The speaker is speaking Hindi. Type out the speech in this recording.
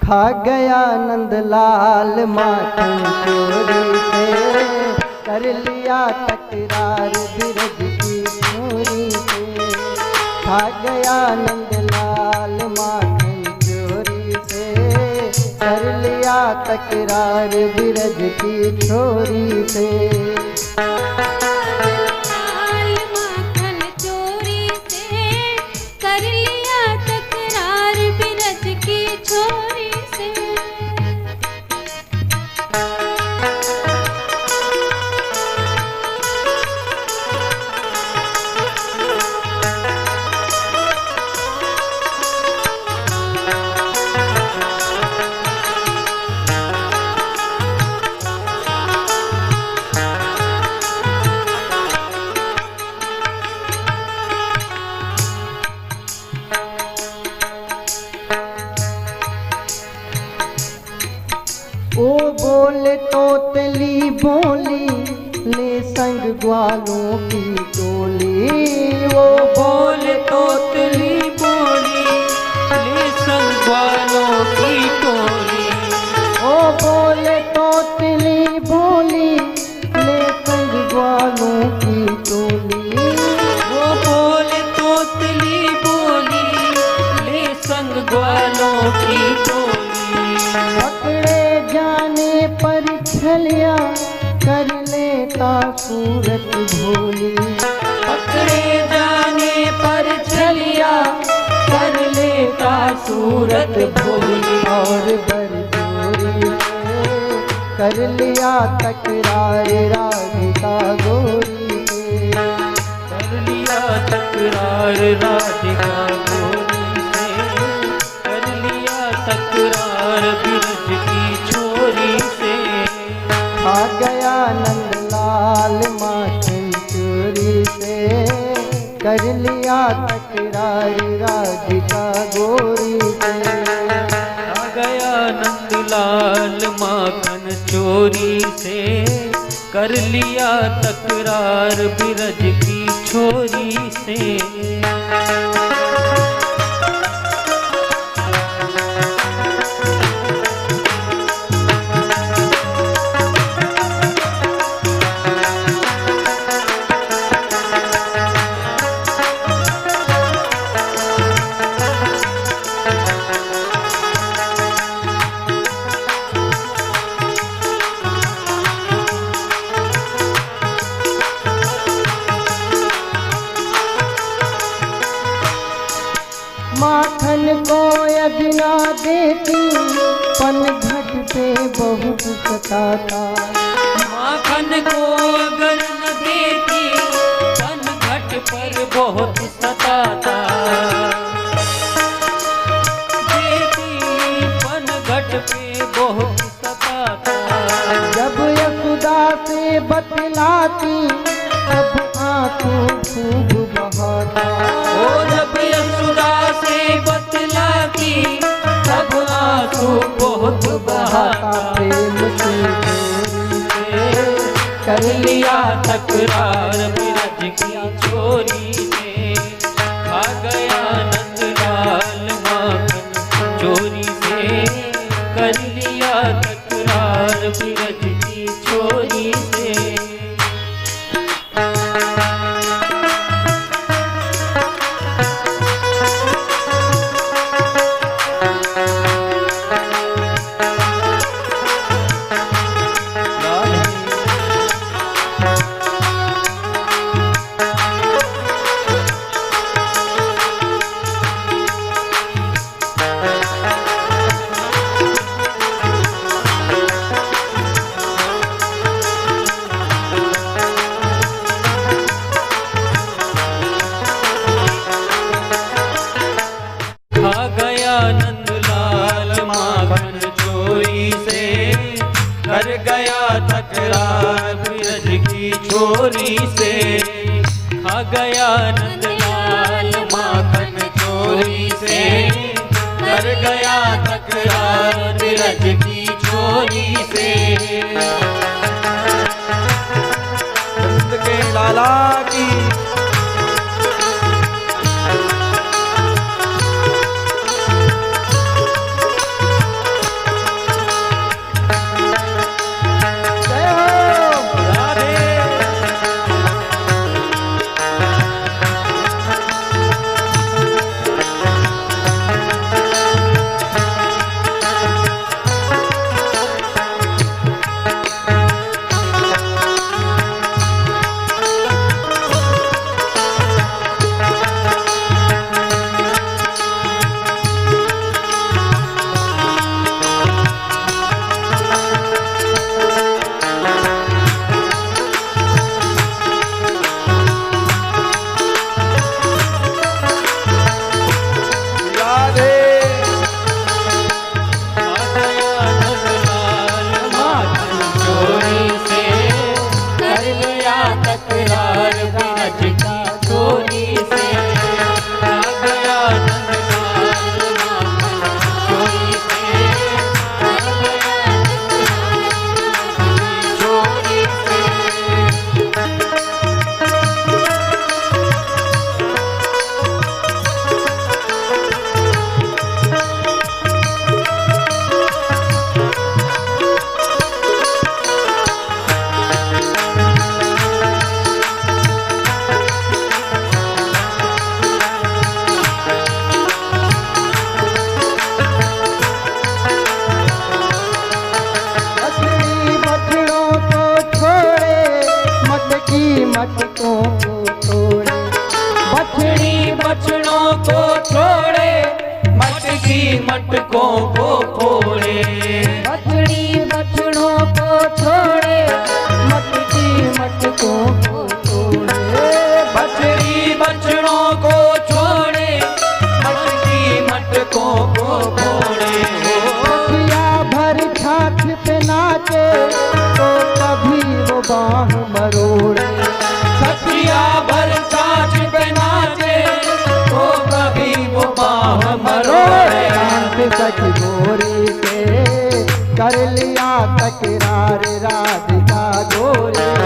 खा गया नंदलाल माखन चोरी से, कर लिया तकरार बिरज की छोरी से। खा गया नंदलाल माखन चोरी से, कर लिया तकरार बिरज की छोरी से। ओ बोले तोतली बोली ले संग ग्वालों की टोली। वो बोले तोतली बोली ले संग ग्वालों की टोली। ओ बोले तोतली बोली ले संग ग्वालों की टोली। वो बोले तोतली बोली ले संग ग्वालों की टोली। पकड़े जाने पर छलिया कर लेता सूरत भोली। पकड़े जाने पर छलिया कर लेता सूरत भोली। और बरजोरी से कर लिया तकरार राधिका गोरी से। कर लिया तकरार राधिका गोरी से। कर लिया तकरार बिरज की छोरी से। खा गया नंदलाल माखन चोरी से, कर लिया तकरार राधिका गोरी से। आ गया नंदलाल माखन चोरी से, कर लिया तकरार बिरज की छोरी से। माखन को यदि ना देती पन घट पे बहुत सताता। माखन को अगर न देती पन घट पर बहुत सताता। देती पन घट पे बहुत सताता। जब यशोदा से बतलाती तब आंसू खूब बहाता। ओ जब यशोदा से बतलाती तब आंसू बहुत बहाता। प्रेम की डोरी से कर लिया तकरार बिरज की छोरी से। खा गया नंदलाल माखन चोरी से, कर लिया तकरार बिरज की छोरी से। कर गया तकरार बिरज की छोरी से। खा गया नंदलाल माखन चोरी से। कर गया तकरार बिरज की छोरी से। नंद के लाला की को फोड़े। बछड़ी बछड़ों को छोड़े, मटकी मटकों को तोड़े। बछड़ी बछड़ों को छोड़े, मटकी मटकों को फोड़े। सखिया भर छाछ पे नाचे, तो कभी वो बाह मरोड़े। सखिया भर छाछ पे नाचे, तो कभी वो बाह मरोड़े। शांत सखी गोरी से कर लिया तकरार राधिका गोरी।